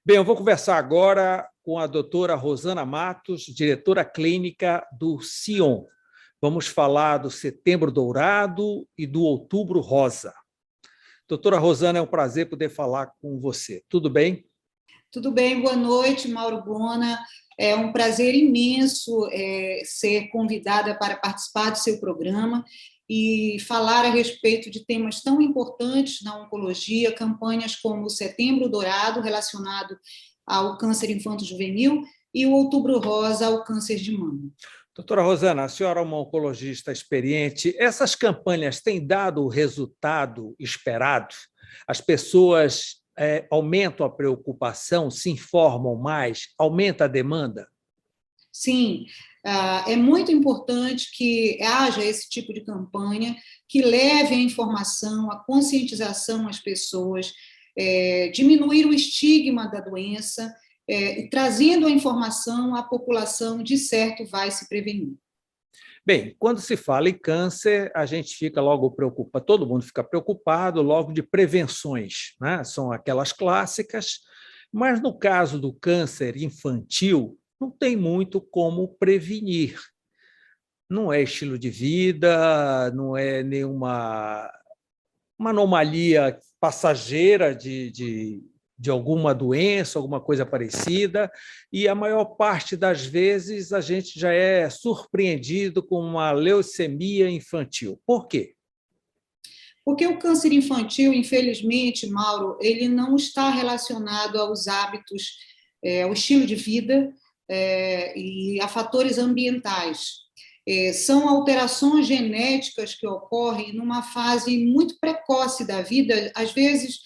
Bem, eu vou conversar agora com a doutora Rosana Matos, diretora clínica do Sion. Vamos falar do Setembro Dourado e do Outubro Rosa. Doutora Rosana, é um prazer poder falar com você. Tudo bem? Tudo bem, boa noite, Mauro Bona. É um prazer imenso ser convidada para participar do seu programa e falar a respeito de temas tão importantes na oncologia, campanhas como o Setembro Dourado, relacionado ao câncer infanto-juvenil, e o Outubro Rosa, ao câncer de mama. Doutora Rosana, a senhora é uma oncologista experiente. Essas campanhas têm dado o resultado esperado? As pessoas aumentam a preocupação, se informam mais, aumenta a demanda? Sim, é muito importante que haja esse tipo de campanha, que leve a informação, a conscientização às pessoas, diminuir o estigma da doença, e trazendo a informação, a população, de certo, vai se prevenir. Bem, quando se fala em câncer, a gente fica logo preocupado, todo mundo fica preocupado logo de prevenções, né? São aquelas clássicas, mas no caso do câncer infantil, não tem muito como prevenir. Não é estilo de vida, não é nenhuma uma anomalia passageira de alguma doença, alguma coisa parecida, e a maior parte das vezes a gente já é surpreendido com uma leucemia infantil. Por quê? Porque o câncer infantil, infelizmente, Mauro, ele não está relacionado aos hábitos, ao estilo de vida e a fatores ambientais. São alterações genéticas que ocorrem numa fase muito precoce da vida, às vezes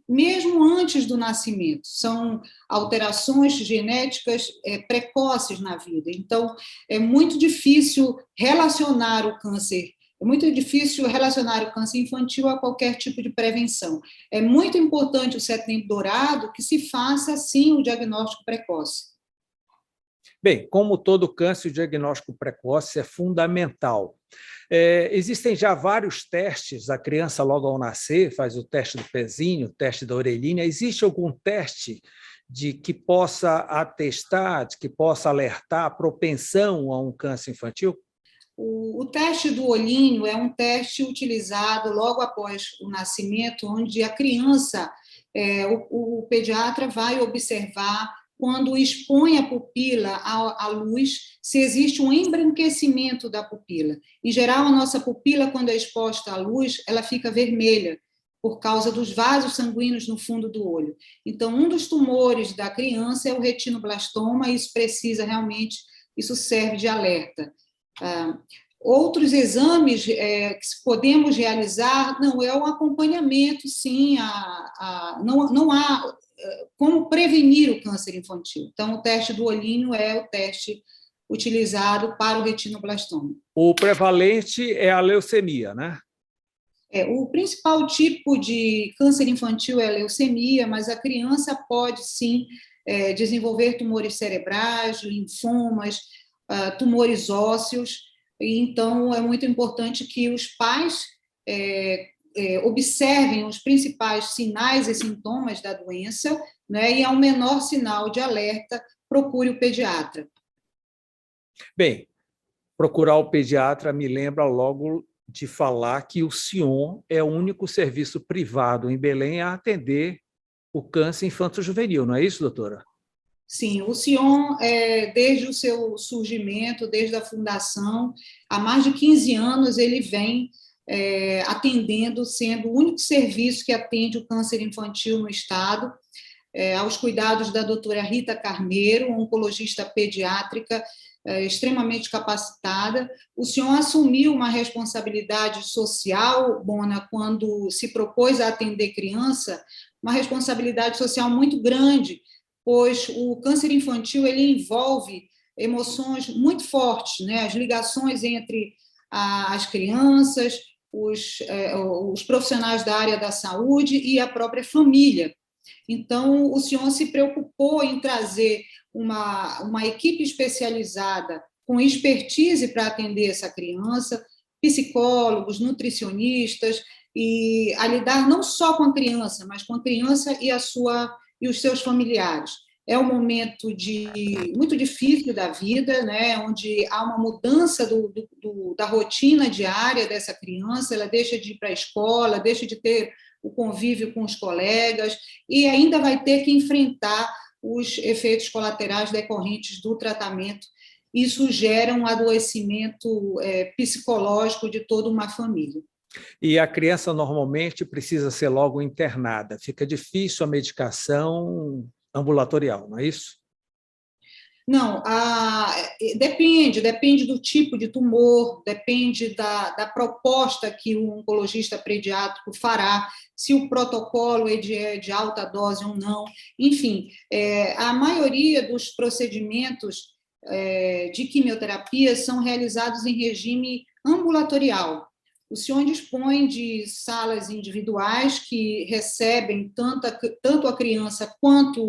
mesmo antes do nascimento. São alterações genéticas precoces na vida. Então, é muito difícil relacionar o câncer. É muito difícil relacionar o câncer infantil a qualquer tipo de prevenção. É muito importante o Setembro Dourado que se faça, sim, o diagnóstico precoce. Bem, como todo câncer, o diagnóstico precoce é fundamental. Existem já vários testes, a criança logo ao nascer faz o teste do pezinho, o teste da orelhinha. Existe algum teste de que possa atestar, de que possa alertar a propensão a um câncer infantil? O teste do olhinho é um teste utilizado logo após o nascimento, onde a criança, o pediatra vai observar quando expõe a pupila à luz, se existe um embranquecimento da pupila. Em geral, a nossa pupila, quando é exposta à luz, ela fica vermelha, por causa dos vasos sanguíneos no fundo do olho. Então, um dos tumores da criança é o retinoblastoma, e isso serve de alerta. Outros exames que podemos realizar, não é um acompanhamento, sim, não há como prevenir o câncer infantil. Então, o teste do olhinho é o teste utilizado para o retinoblastoma. O prevalente é a leucemia, né? O principal tipo de câncer infantil é a leucemia, mas a criança pode, sim, desenvolver tumores cerebrais, linfomas, tumores ósseos. Então, é muito importante que os pais observem os principais sinais e sintomas da doença, né, e, ao menor sinal de alerta, procure o pediatra. Bem, procurar o pediatra me lembra logo de falar que o Sion é o único serviço privado em Belém a atender o câncer infanto-juvenil, não é isso, doutora? Sim, o Sion, desde o seu surgimento, desde a fundação, há mais de 15 anos, ele vem atendendo, sendo o único serviço que atende o câncer infantil no estado, aos cuidados da doutora Rita Carneiro, oncologista pediátrica extremamente capacitada. O Sion assumiu uma responsabilidade social, Bona, quando se propôs a atender criança, uma responsabilidade social muito grande, pois o câncer infantil ele envolve emoções muito fortes, né? As ligações entre as crianças, os profissionais da área da saúde e a própria família. Então, o Sion se preocupou em trazer uma equipe especializada com expertise para atender essa criança, psicólogos, nutricionistas, e a lidar não só com a criança, mas com a criança e a sua e os seus familiares. É um momento muito difícil da vida, né, onde há uma mudança da rotina diária dessa criança, ela deixa de ir para a escola, deixa de ter o convívio com os colegas e ainda vai ter que enfrentar os efeitos colaterais decorrentes do tratamento. Isso gera um adoecimento psicológico de toda uma família. E a criança normalmente precisa ser logo internada. Fica difícil a medicação ambulatorial, não é isso? Não, depende do tipo de tumor, depende da proposta que o oncologista pediátrico fará, se o protocolo é de alta dose ou não. Enfim, a maioria dos procedimentos de quimioterapia são realizados em regime ambulatorial. O senhor dispõe de salas individuais que recebem tanto a criança quanto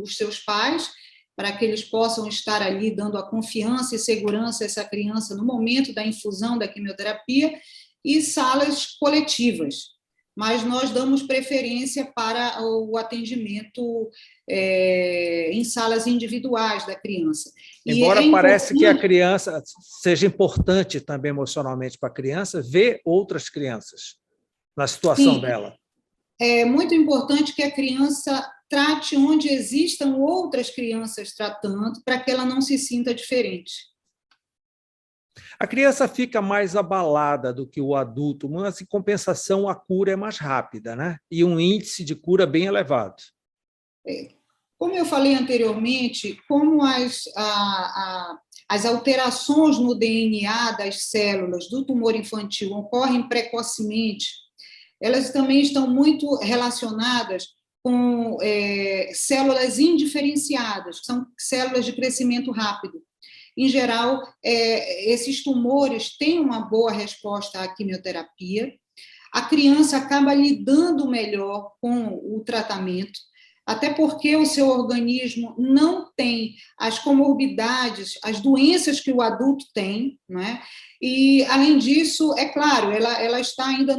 os seus pais, para que eles possam estar ali dando a confiança e segurança a essa criança no momento da infusão da quimioterapia, e salas coletivas. Mas nós damos preferência para o atendimento em salas individuais da criança. Embora pareça que a criança seja importante também emocionalmente para a criança, ver outras crianças na situação dela. É muito importante que a criança trate onde existam outras crianças tratando, para que ela não se sinta diferente. A criança fica mais abalada do que o adulto, mas, em compensação, a cura é mais rápida, né? E um índice de cura bem elevado. Como eu falei anteriormente, como as alterações no DNA das células do tumor infantil ocorrem precocemente, elas também estão muito relacionadas com células indiferenciadas, que são células de crescimento rápido. Em geral, esses tumores têm uma boa resposta à quimioterapia, a criança acaba lidando melhor com o tratamento, até porque o seu organismo não tem as comorbidades, as doenças que o adulto tem, né? E, além disso, é claro, ela está ainda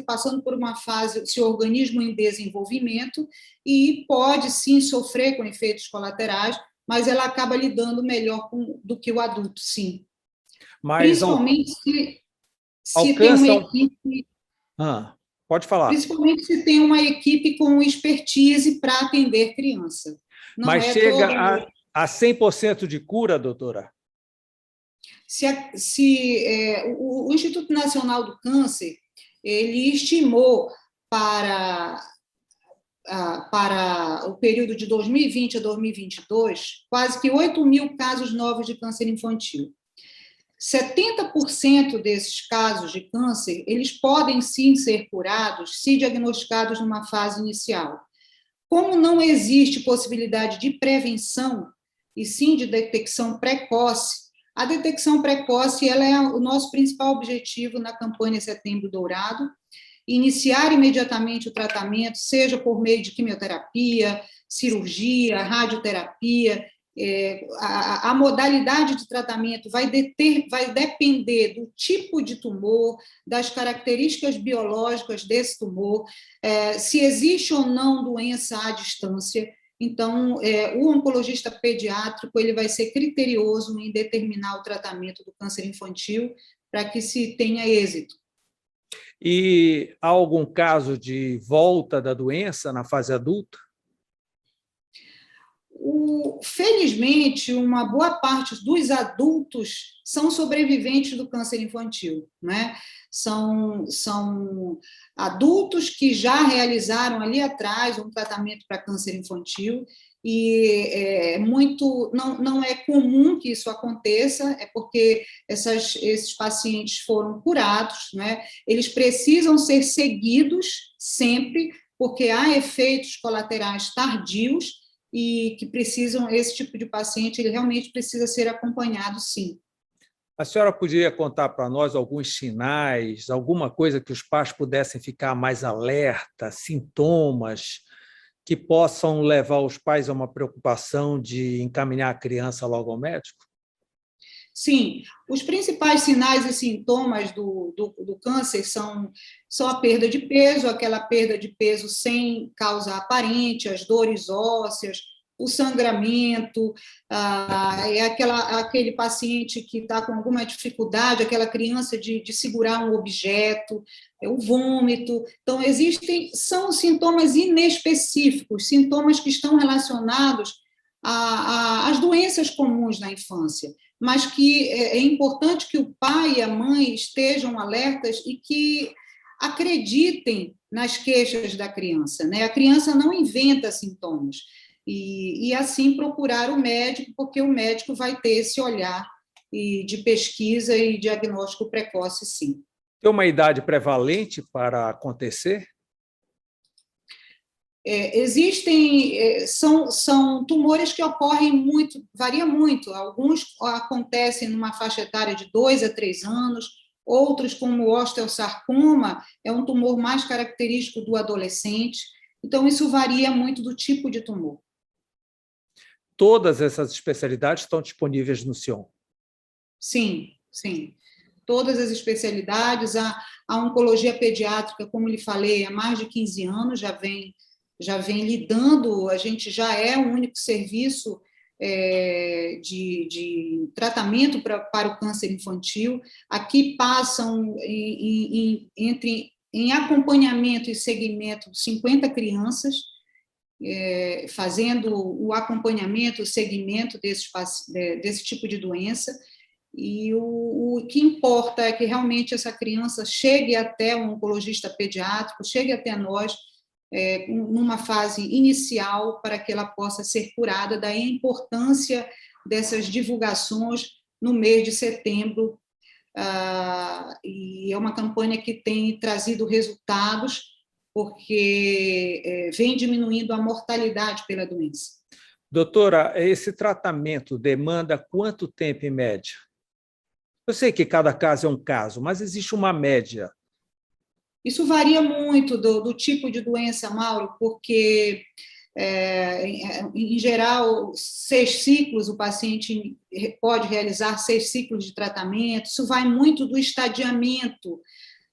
passando por uma fase, seu organismo em desenvolvimento, e pode, sim, sofrer com efeitos colaterais, mas ela acaba lidando melhor do que o adulto, sim. Mas principalmente se tem uma equipe... Pode falar. Principalmente se tem uma equipe com expertise para atender criança. Mas chega a 100% de cura, doutora? O Instituto Nacional do Câncer, ele estimou para o período de 2020 a 2022, quase que 8.000 casos novos de câncer infantil. 70% desses casos de câncer, eles podem sim ser curados se diagnosticados numa fase inicial. Como não existe possibilidade de prevenção, e sim de detecção precoce, a detecção precoce ela é o nosso principal objetivo na campanha Setembro Dourado, iniciar imediatamente o tratamento, seja por meio de quimioterapia, cirurgia, radioterapia. A modalidade de tratamento vai depender do tipo de tumor, das características biológicas desse tumor, se existe ou não doença à distância. Então, o oncologista pediátrico ele vai ser criterioso em determinar o tratamento do câncer infantil para que se tenha êxito. E há algum caso de volta da doença na fase adulta? Felizmente, uma boa parte dos adultos são sobreviventes do câncer infantil, né? São adultos que já realizaram ali atrás um tratamento para câncer infantil e não é comum que isso aconteça, é porque esses pacientes foram curados, né? Eles precisam ser seguidos sempre, porque há efeitos colaterais tardios e que esse tipo de paciente, ele realmente precisa ser acompanhado, sim. A senhora poderia contar para nós alguns sinais, alguma coisa que os pais pudessem ficar mais alerta, sintomas que possam levar os pais a uma preocupação de encaminhar a criança logo ao médico? Sim, os principais sinais e sintomas do câncer são a perda de peso, aquela perda de peso sem causa aparente, as dores ósseas, o sangramento, é aquele paciente que está com alguma dificuldade, aquela criança de segurar um objeto, o vômito. Então, são sintomas inespecíficos, sintomas que estão relacionados às doenças comuns na infância, mas que é importante que o pai e a mãe estejam alertas e que acreditem nas queixas da criança, né? A criança não inventa sintomas, e assim procurar o médico, porque o médico vai ter esse olhar de pesquisa e diagnóstico precoce, sim. Tem uma idade prevalente para acontecer? São tumores que ocorrem muito, varia muito. Alguns acontecem numa faixa etária de 2 a 3 anos, outros, como o osteosarcoma, é um tumor mais característico do adolescente. Então, isso varia muito do tipo de tumor. Todas essas especialidades estão disponíveis no Sion? Sim, sim. Todas as especialidades. A oncologia pediátrica, como lhe falei, há mais de 15 anos já vem lidando, a gente já é o único serviço de tratamento para o câncer infantil. Aqui passam em acompanhamento e segmento 50 crianças, fazendo o acompanhamento, o segmento desse tipo de doença, e o que importa é que realmente essa criança chegue até o oncologista pediátrico, chegue até nós, numa fase inicial, para que ela possa ser curada. Daí a importância dessas divulgações no mês de setembro, e é uma campanha que tem trazido resultados, porque vem diminuindo a mortalidade pela doença. Doutora, esse tratamento demanda quanto tempo em média? Eu sei que cada caso é um caso, mas existe uma média. Isso varia muito do tipo de doença, Mauro, porque, em geral, 6 ciclos, o paciente pode realizar 6 ciclos de tratamento. Isso vai muito do estadiamento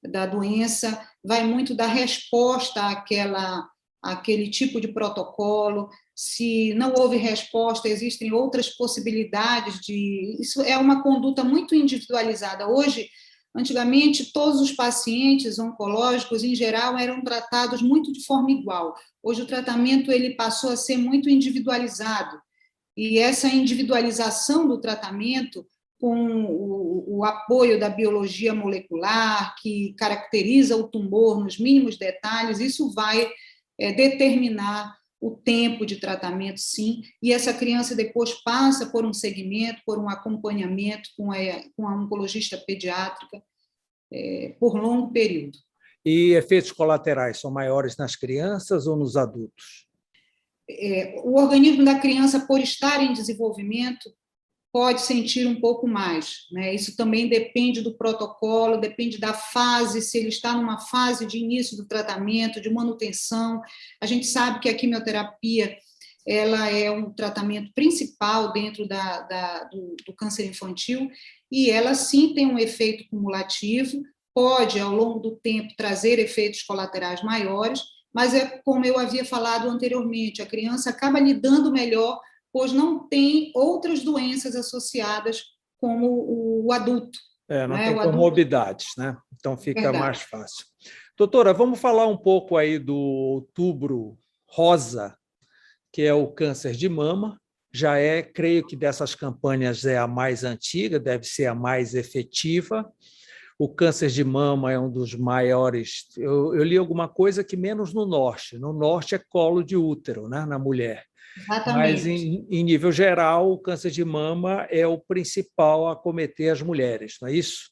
da doença, vai muito da resposta àquele tipo de protocolo. Se não houve resposta, existem outras possibilidades Isso é uma conduta muito individualizada. Hoje, antigamente, todos os pacientes oncológicos, em geral, eram tratados muito de forma igual. Hoje, o tratamento ele passou a ser muito individualizado. E essa individualização do tratamento, com o apoio da biologia molecular, que caracteriza o tumor nos mínimos detalhes, isso vai determinar o tempo de tratamento, sim, e essa criança depois passa por um segmento, por um acompanhamento com a oncologista pediátrica por longo período. E efeitos colaterais são maiores nas crianças ou nos adultos? O organismo da criança, por estar em desenvolvimento, pode sentir um pouco mais, né? Isso também depende do protocolo, depende da fase, se ele está numa fase de início do tratamento, de manutenção. A gente sabe que a quimioterapia ela é um tratamento principal dentro do câncer infantil, e ela sim tem um efeito cumulativo, pode, ao longo do tempo, trazer efeitos colaterais maiores, mas como eu havia falado anteriormente, a criança acaba lidando melhor, pois não tem outras doenças associadas como o adulto. Não tem comorbidades, né? Então fica mais fácil. Doutora, vamos falar um pouco aí do Outubro Rosa, que é o câncer de mama. Já creio que dessas campanhas é a mais antiga, deve ser a mais efetiva. O câncer de mama é um dos maiores. Eu li alguma coisa que menos no norte. No norte é colo de útero, né, na mulher. Exatamente. Mas, em nível geral, o câncer de mama é o principal a acometer as mulheres, não é isso?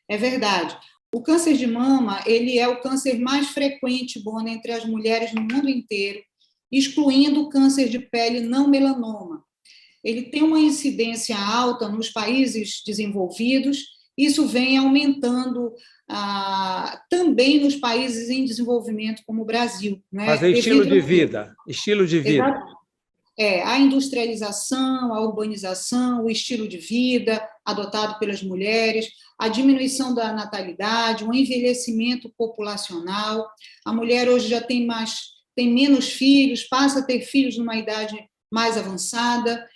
É verdade. O câncer de mama ele é o câncer mais frequente, Bona, entre as mulheres no mundo inteiro, excluindo o câncer de pele não melanoma. Ele tem uma incidência alta nos países desenvolvidos. Isso vem aumentando também nos países em desenvolvimento, como o Brasil. Né? Mas é estilo de vida. Estilo de vida. a industrialização, a urbanização, o estilo de vida adotado pelas mulheres, a diminuição da natalidade, o envelhecimento populacional. A mulher hoje já tem menos filhos, passa a ter filhos numa idade mais avançada.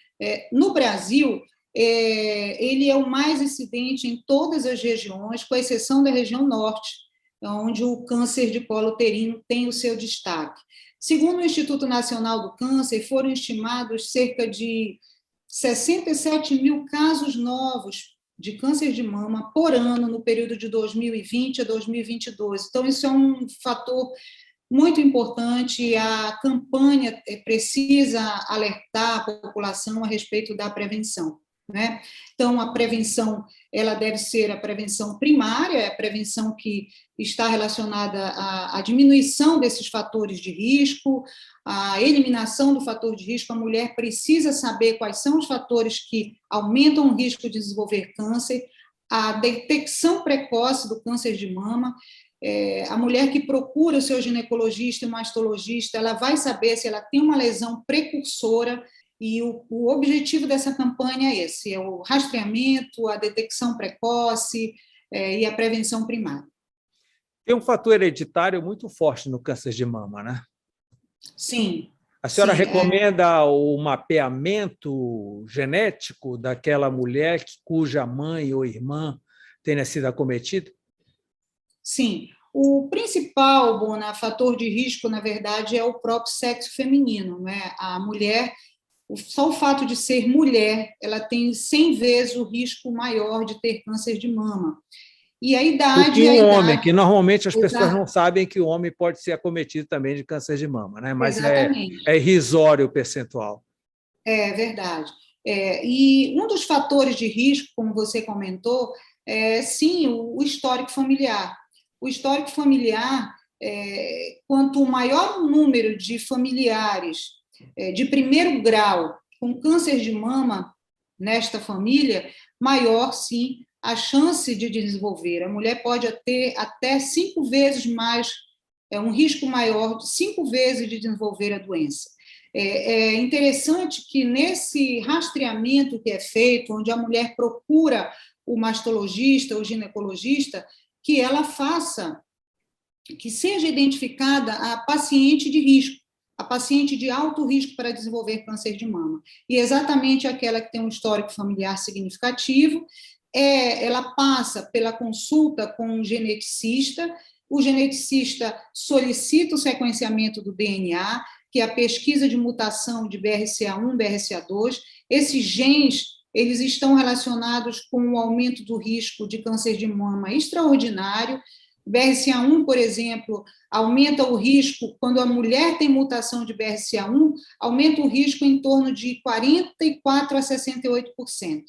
No Brasil, ele é o mais incidente em todas as regiões, com exceção da região norte, onde o câncer de colo uterino tem o seu destaque. Segundo o Instituto Nacional do Câncer, foram estimados cerca de 67 mil casos novos de câncer de mama por ano no período de 2020 a 2022. Então, isso é um fator muito importante, e a campanha precisa alertar a população a respeito da prevenção, né? Então, a prevenção, ela deve ser a prevenção primária, a prevenção que está relacionada à diminuição desses fatores de risco, a eliminação do fator de risco. A mulher precisa saber quais são os fatores que aumentam o risco de desenvolver câncer, a detecção precoce do câncer de mama. A mulher que procura o seu ginecologista e mastologista, ela vai saber se ela tem uma lesão precursora, e o objetivo dessa campanha é esse, é o rastreamento, a detecção precoce e a prevenção primária. Tem um fator hereditário muito forte no câncer de mama, né? Sim. A senhora recomenda o mapeamento genético daquela mulher cuja mãe ou irmã tenha sido acometida? Sim. O principal, Bona, fator de risco, na verdade, é o próprio sexo feminino, né? A mulher, só o fato de ser mulher, ela tem 100 vezes o risco maior de ter câncer de mama. E a idade... Do que um homem, que normalmente as pessoas Exato. não sabem que o homem pode ser acometido também de câncer de mama, né? Mas Exatamente. é irrisório o percentual. É verdade. E um dos fatores de risco, como você comentou, sim, o histórico familiar. O histórico familiar, quanto maior o número de familiares de primeiro grau com câncer de mama nesta família, maior, sim, a chance de desenvolver. A mulher pode ter até 5 vezes mais, um risco maior de 5 vezes de desenvolver a doença. É interessante que nesse rastreamento que é feito, onde a mulher procura o mastologista, o ginecologista, que ela faça, que seja identificada a paciente de risco, a paciente de alto risco para desenvolver câncer de mama. E exatamente aquela que tem um histórico familiar significativo, ela passa pela consulta com um geneticista, o geneticista solicita o sequenciamento do DNA, que é a pesquisa de mutação de BRCA1, BRCA2. Esses genes, eles estão relacionados com o aumento do risco de câncer de mama extraordinário. BRCA1, por exemplo, aumenta o risco, quando a mulher tem mutação de BRCA1, aumenta o risco em torno de 44% a 68%.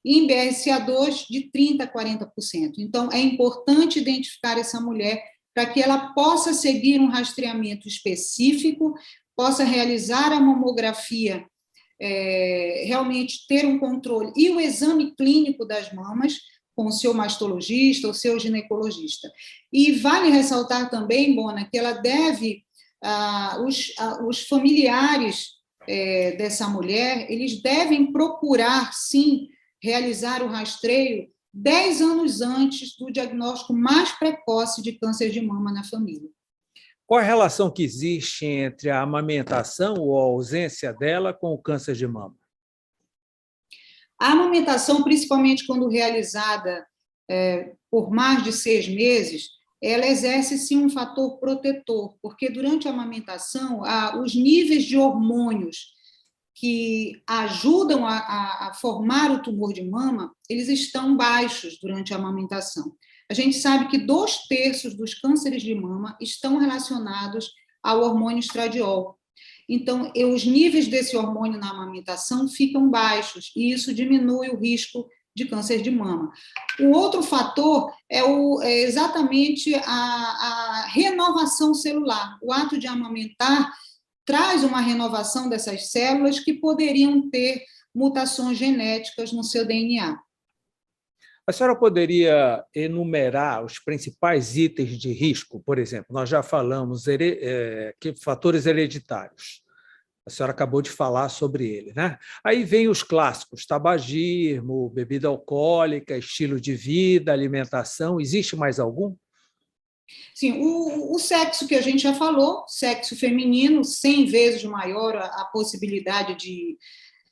E em BRCA2, de 30% a 40%. Então, é importante identificar essa mulher para que ela possa seguir um rastreamento específico, possa realizar a mamografia, realmente ter um controle, e o exame clínico das mamas, com o seu mastologista ou seu ginecologista. E vale ressaltar também, Bona, que ela deve, os familiares dessa mulher, eles devem procurar, sim, realizar o rastreio 10 anos antes do diagnóstico mais precoce de câncer de mama na família. Qual a relação que existe entre a amamentação ou a ausência dela com o câncer de mama? A amamentação, principalmente quando realizada por mais de 6 meses, ela exerce, sim, um fator protetor, porque durante a amamentação, os níveis de hormônios que ajudam a formar o tumor de mama, eles estão baixos durante a amamentação. A gente sabe que 2/3 dos cânceres de mama estão relacionados ao hormônio estradiol. Então, os níveis desse hormônio na amamentação ficam baixos, e isso diminui o risco de câncer de mama. O outro fator é exatamente a renovação celular. O ato de amamentar traz uma renovação dessas células que poderiam ter mutações genéticas no seu DNA. A senhora poderia enumerar os principais itens de risco? Por exemplo, nós já falamos que fatores hereditários. A senhora acabou de falar sobre ele, né? Aí vem os clássicos: tabagismo, bebida alcoólica, estilo de vida, alimentação. Existe mais algum? Sim, o sexo que a gente já falou, sexo feminino, 100 vezes maior a possibilidade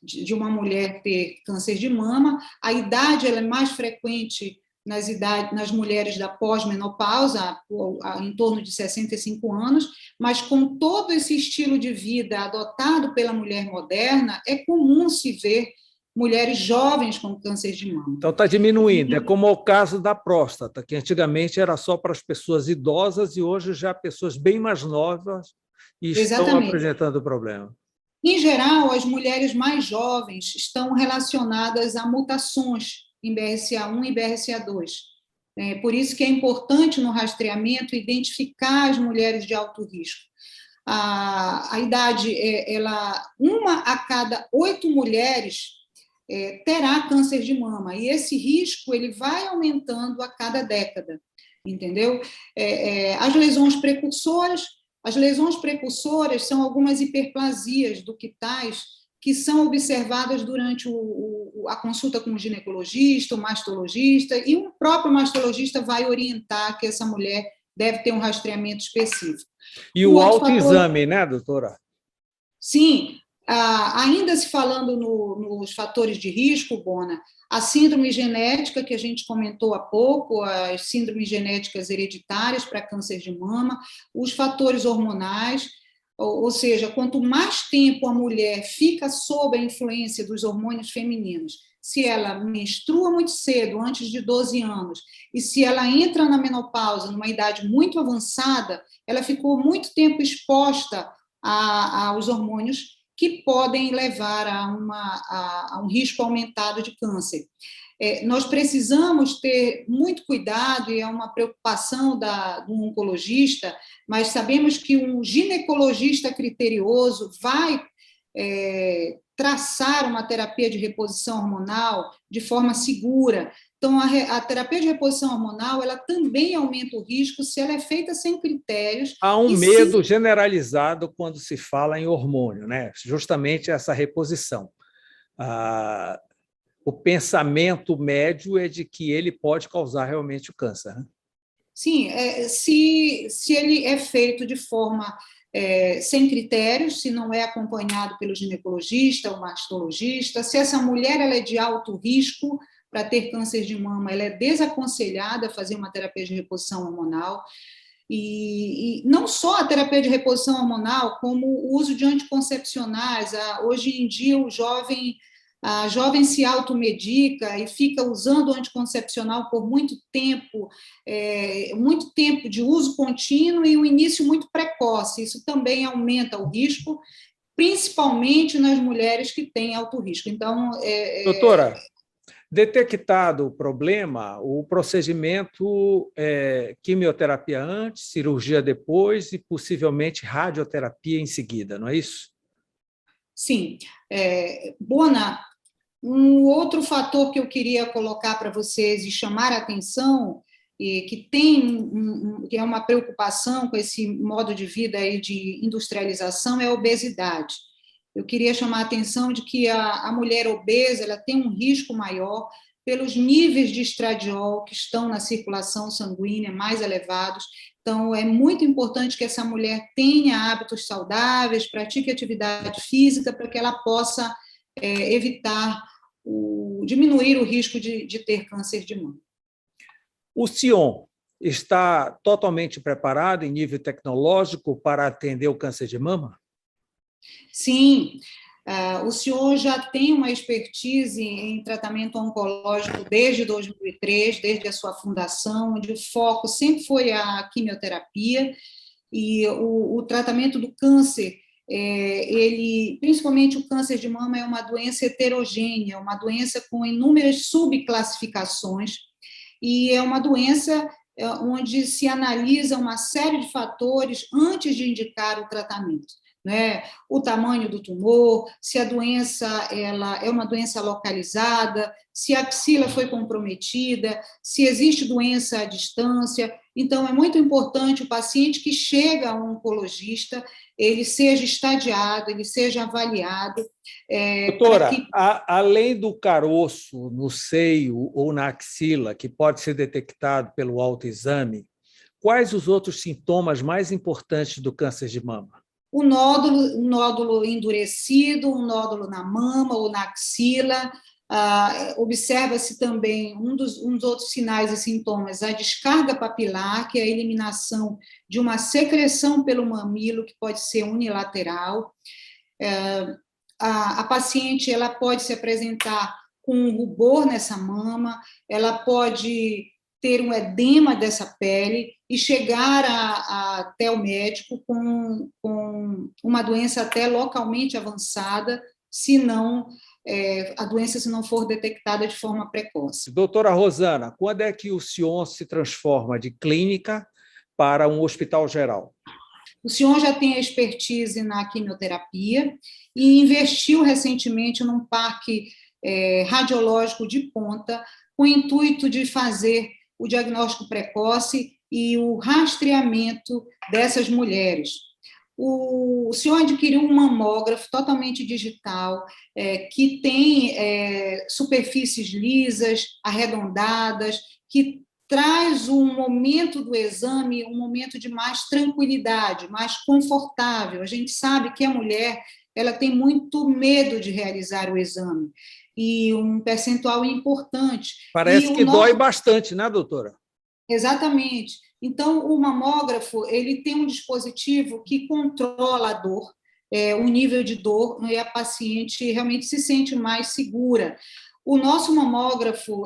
de uma mulher ter câncer de mama. A idade ela é mais frequente nas mulheres da pós-menopausa, em torno de 65 anos, mas com todo esse estilo de vida adotado pela mulher moderna, é comum se ver mulheres jovens com câncer de mama. Então está diminuindo. É como o caso da próstata, que antigamente era só para as pessoas idosas e hoje já pessoas bem mais novas e estão Exatamente. apresentando problema. Em geral, as mulheres mais jovens estão relacionadas a mutações em BRCA1 e BRCA2. Por isso que é importante no rastreamento identificar as mulheres de alto risco. A idade, uma a cada 8 mulheres terá câncer de mama, e esse risco ele vai aumentando a cada década, entendeu? As lesões precursoras são algumas hiperplasias ductais que são observadas durante a consulta com o ginecologista, o mastologista, e o próprio mastologista vai orientar que essa mulher deve ter um rastreamento específico. E o autoexame, né, doutora? Sim. Ainda se falando nos fatores de risco, Bona, a síndrome genética, que a gente comentou há pouco, as síndromes genéticas hereditárias para câncer de mama, os fatores hormonais, ou seja, quanto mais tempo a mulher fica sob a influência dos hormônios femininos, se ela menstrua muito cedo, antes de 12 anos, e se ela entra na menopausa numa idade muito avançada, ela ficou muito tempo exposta aos hormônios que podem levar a um risco aumentado de câncer. Nós precisamos ter muito cuidado, e é uma preocupação do oncologista, mas sabemos que um ginecologista criterioso vai traçar uma terapia de reposição hormonal de forma segura. Então, a terapia de reposição hormonal ela também aumenta o risco se ela é feita sem critérios. Há um medo generalizado quando se fala em hormônio, né? Justamente essa reposição. O pensamento médio é de que ele pode causar realmente o câncer, né? Sim, se ele é feito de forma sem critérios, se não é acompanhado pelo ginecologista ou mastologista, se essa mulher ela é de alto risco para ter câncer de mama, ela é desaconselhada a fazer uma terapia de reposição hormonal. E não só a terapia de reposição hormonal, como o uso de anticoncepcionais. Hoje em dia, a jovem se automedica e fica usando o anticoncepcional por muito tempo de uso contínuo e um início muito precoce. Isso também aumenta o risco, principalmente nas mulheres que têm alto risco. Então, doutora, detectado o problema, o procedimento é quimioterapia antes, cirurgia depois e possivelmente radioterapia em seguida, não é isso? Sim. Bona, um outro fator que eu queria colocar para vocês e chamar a atenção, e que que é uma preocupação com esse modo de vida aí de industrialização, é a obesidade. Eu queria chamar a atenção de que a mulher obesa ela tem um risco maior pelos níveis de estradiol que estão na circulação sanguínea mais elevados. Então, é muito importante que essa mulher tenha hábitos saudáveis, pratique atividade física, para que ela possa evitar, diminuir o risco de ter câncer de mama. O Sion está totalmente preparado em nível tecnológico para atender o câncer de mama? Sim, o senhor já tem uma expertise em tratamento oncológico desde 2003, desde a sua fundação, onde o foco sempre foi a quimioterapia, e o tratamento do câncer, principalmente o câncer de mama, é uma doença heterogênea, uma doença com inúmeras subclassificações, e é uma doença onde se analisa uma série de fatores antes de indicar o tratamento. Né? O tamanho do tumor, se a doença ela é uma doença localizada, se a axila foi comprometida, se existe doença à distância. Então, é muito importante o paciente que chega a um oncologista, ele seja estadiado, ele seja avaliado, para Doutora, que... além do caroço no seio ou na axila, que pode ser detectado pelo autoexame, quais os outros sintomas mais importantes do câncer de mama? Um nódulo endurecido, um nódulo na mama ou na axila. Observa-se também um dos outros sinais e sintomas, a descarga papilar, que é a eliminação de uma secreção pelo mamilo, que pode ser unilateral. A paciente ela pode se apresentar com um rubor nessa mama, ela pode ter um edema dessa pele e chegar até o médico com uma doença até localmente avançada, se não a doença se não for detectada de forma precoce. Doutora Rosana, quando é que o Sion se transforma de clínica para um hospital geral? O senhor já tem a expertise na quimioterapia e investiu recentemente num parque radiológico de ponta, com o intuito de fazer o diagnóstico precoce e o rastreamento dessas mulheres. O senhor adquiriu um mamógrafo totalmente digital, que tem superfícies lisas, arredondadas, que traz um momento do exame, um momento de mais tranquilidade, mais confortável. A gente sabe que a mulher ela tem muito medo de realizar o exame, e um percentual importante. E Parece o que dói nosso... bastante, né, doutora? Exatamente. Então, o mamógrafo ele tem um dispositivo que controla a dor, o nível de dor, e a paciente realmente se sente mais segura. O nosso mamógrafo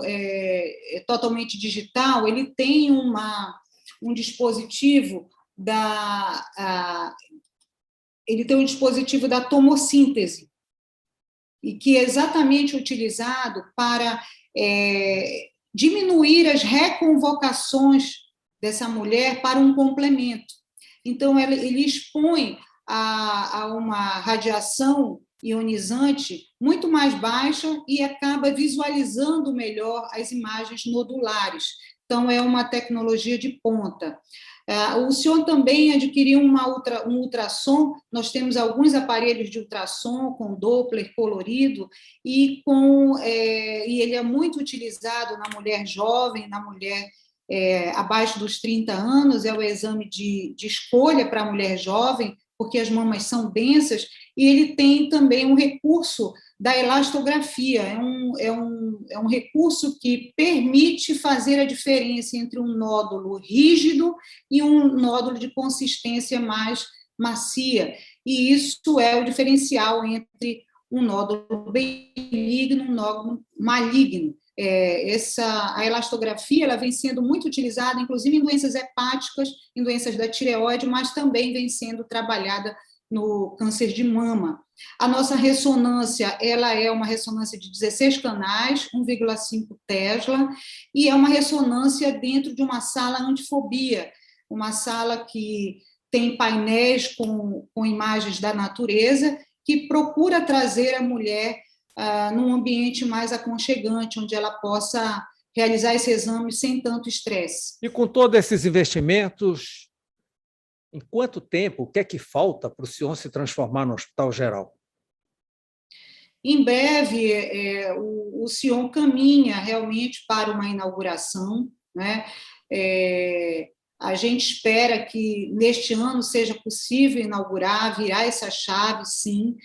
totalmente digital, ele tem um dispositivo ele tem um dispositivo da tomossíntese, e que é exatamente utilizado para diminuir as reconvocações dessa mulher para um complemento. Então, ele expõe a uma radiação ionizante muito mais baixa e acaba visualizando melhor as imagens nodulares. Então, é uma tecnologia de ponta. O senhor também adquiriu um ultrassom. Nós temos alguns aparelhos de ultrassom com Doppler colorido, e ele é muito utilizado na mulher jovem, na mulher abaixo dos 30 anos. É o exame de escolha para a mulher jovem, porque as mamas são densas, e ele tem também um recurso da elastografia. É um recurso que permite fazer a diferença entre um nódulo rígido e um nódulo de consistência mais macia. E isso é o diferencial entre um nódulo benigno e um nódulo maligno. A elastografia ela vem sendo muito utilizada, inclusive em doenças hepáticas, em doenças da tireoide, mas também vem sendo trabalhada no câncer de mama. A nossa ressonância ela é uma ressonância de 16 canais, 1,5 Tesla, e é uma ressonância dentro de uma sala antifobia, uma sala que tem painéis com imagens da natureza, que procura trazer a mulher num ambiente mais aconchegante, onde ela possa realizar esse exame sem tanto estresse. E com todos esses investimentos, em quanto tempo, o que é que falta para o Sion se transformar no hospital geral? Em breve, o Sion caminha realmente para uma inauguração, né? A gente espera que neste ano seja possível inaugurar, virar essa chave, sim.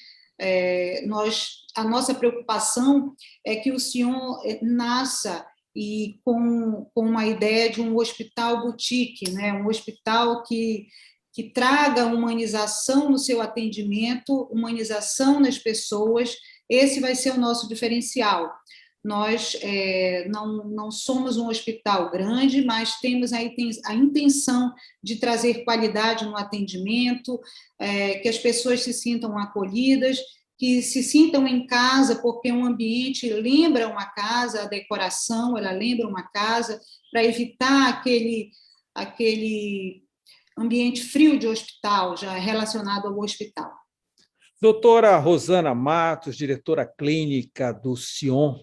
A nossa preocupação é que o Sion nasça e com uma ideia de um hospital boutique, né? Um hospital que traga humanização no seu atendimento, humanização nas pessoas. Esse vai ser o nosso diferencial. Nós não somos um hospital grande, mas temos a intenção de trazer qualidade no atendimento, que as pessoas se sintam acolhidas, que se sintam em casa, porque um ambiente lembra uma casa, a decoração, ela lembra uma casa, para evitar aquele ambiente frio de hospital, já relacionado ao hospital. Doutora Rosana Matos, diretora clínica do Sion,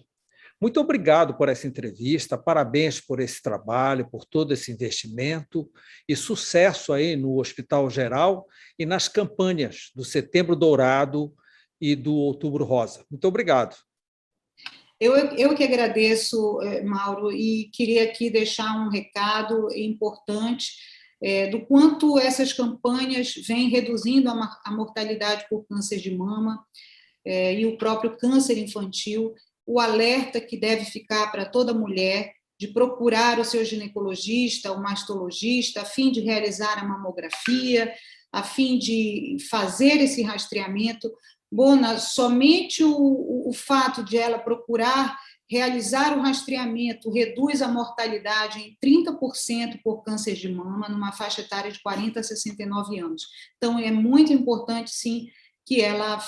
Muito obrigado por essa entrevista, parabéns por esse trabalho, por todo esse investimento e sucesso aí no Hospital Geral e nas campanhas do Setembro Dourado e do Outubro Rosa. Muito obrigado. Eu que agradeço, Mauro, e queria aqui deixar um recado importante do quanto essas campanhas vêm reduzindo a mortalidade por câncer de mama e o próprio câncer infantil, o alerta que deve ficar para toda mulher de procurar o seu ginecologista, o mastologista, a fim de realizar a mamografia, a fim de fazer esse rastreamento. Bona, somente o fato de ela procurar realizar o rastreamento reduz a mortalidade em 30% por câncer de mama, numa faixa etária de 40 a 69 anos. Então, é muito importante, sim, que ela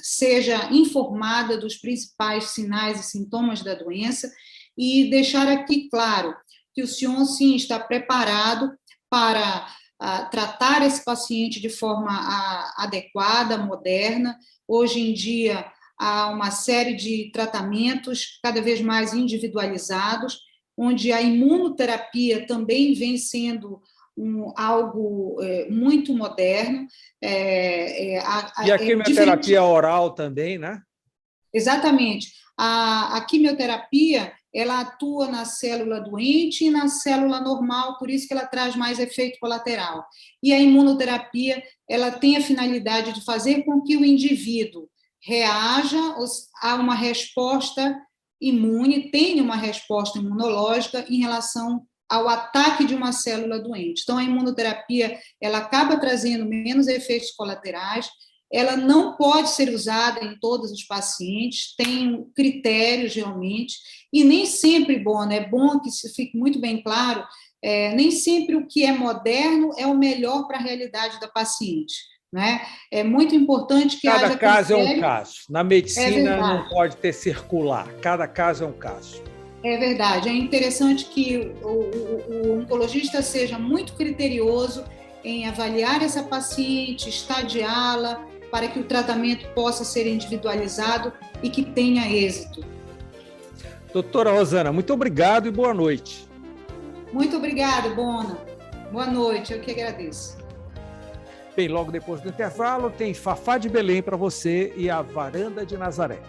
seja informada dos principais sinais e sintomas da doença e deixar aqui claro que o Sion, sim, está preparado para tratar esse paciente de forma adequada, moderna. Hoje em dia, há uma série de tratamentos cada vez mais individualizados, onde a imunoterapia também vem sendo algo muito moderno. E a quimioterapia oral também, né? Exatamente. A quimioterapia, ela atua na célula doente e na célula normal, por isso que ela traz mais efeito colateral. E a imunoterapia, ela tem a finalidade de fazer com que o indivíduo reaja a uma resposta imune, tenha uma resposta imunológica em relação ao ataque de uma célula doente. Então, a imunoterapia, ela acaba trazendo menos efeitos colaterais, ela não pode ser usada em todos os pacientes, tem critérios realmente, e nem sempre, Bona, é bom que isso fique muito bem claro, nem sempre o que é moderno é o melhor para a realidade da paciente. Né? É muito importante que cada haja caso critério. É um caso. Na medicina não pode ter circular, cada caso é um caso. É verdade, é interessante que o oncologista seja muito criterioso em avaliar essa paciente, estadiá-la, para que o tratamento possa ser individualizado e que tenha êxito. Doutora Rosana, muito obrigado e boa noite. Muito obrigada, Bona. Boa noite, eu que agradeço. Bem, logo depois do intervalo tem Fafá de Belém para você e a Varanda de Nazaré.